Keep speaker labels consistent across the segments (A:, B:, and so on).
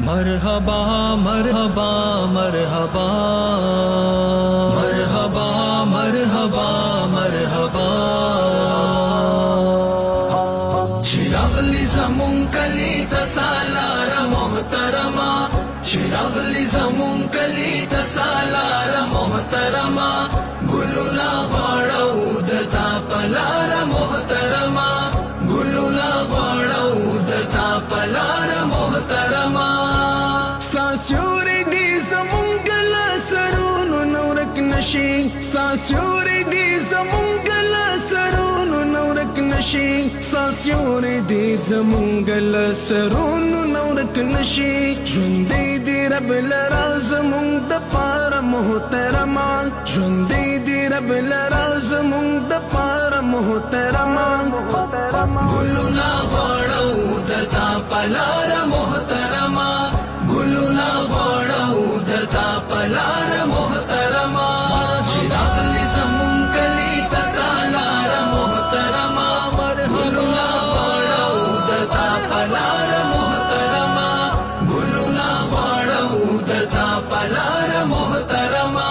A: मरहबा मरहबा मरहबा मरहबा मरहबा मरहबा चिरागली जमुन कली तसालार मोहतरमा चिरागली जमुन कली तसालार मोहतरमा गुलुला वाड़ा उदरता पलार मोहतरमा गुलुला वाड़ा उदरता पलार मोहतरमा स्तास्योरे दी जमुंगल सरून नौरक नशी स्तास्योरे दी जमुंगल सरून नौरक नशी स्तास्योरे दी जमुंगल सरून नौरक नशी ژوندې دی رب لرا زمونږ د پاره محترمه ژوندې دی رب لرا زمونږ د پاره محترمه ګلونه غواړو درته پلار محترمه ګلونه غواړو درته پلار محترمه چې راغلي زمونږ کلي ته سالار محترمه ګلونه غواړو درته پلار محترمه ګلونه غواړو درته پلار محترمه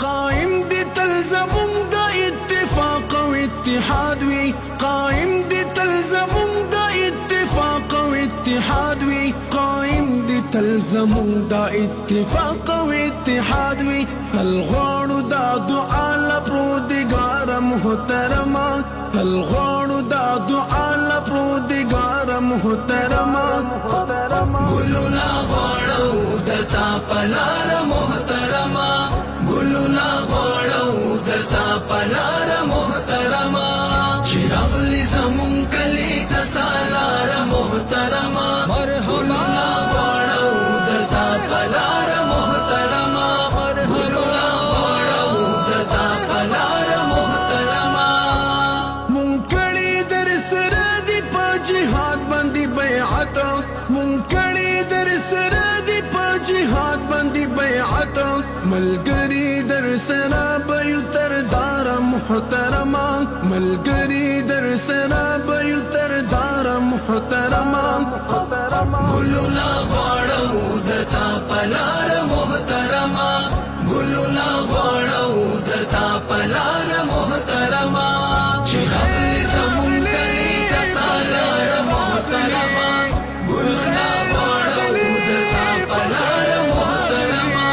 A: قائم دي تل زمونږ د اتفاق او اتحاد وي قائم دي تل زمونږ د اتفاق او اتحاد وي قائم دي تل زمونږ د اتفاق او اتحاد وي تل غواړو دا دعا له پروردګار محترمه تل غواړو دا دعا له پروردګار محترمه ګلونه غواړو درته پلار محترمه ګلونه غواړو درته پلار محترمه چې راغلي زمونږ کلي ته سالار محترمه ګلونه غواړو درته پلار محترمه ګلونه غواړو درته پلار محترمه مونږ کړي در سره دي په جهاد باندې بیعت مونږ کړي در سره دي په جهاد باندې بیعت ملګری در سره به تر دار محترمه ملګری در سره به تر دار محترمه ګلونه غواړو درته پلار محترمه ګلونه غواړو درته پلار محترمه چې راغلي زمونږ کلي ته سالار محترمه ګلونه غواړو درته پلار محترمه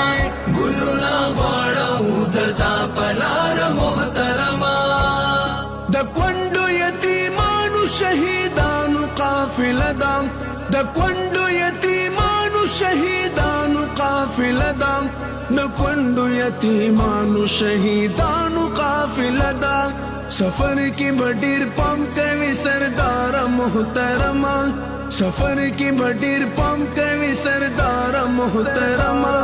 A: ګلونه غواړو درته پلار محترمه د کونډو یتیمانو شهیدانو قافله ده د کونډو یتیمانو شهیدانو قافله ده د کونډو یتیمانو شهیدانو قافله ده سفر کې بډیر پام کوي سردار محترمه سفر کې بډیر پام کوي سردار محترمه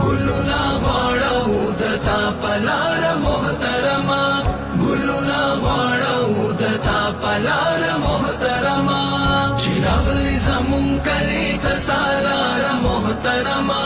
A: ګلونه غواړو درته پلار محترمه ګلونه غواړو درته پلار محترمه چې راغلي زمونږ کلي ته سالار محترمه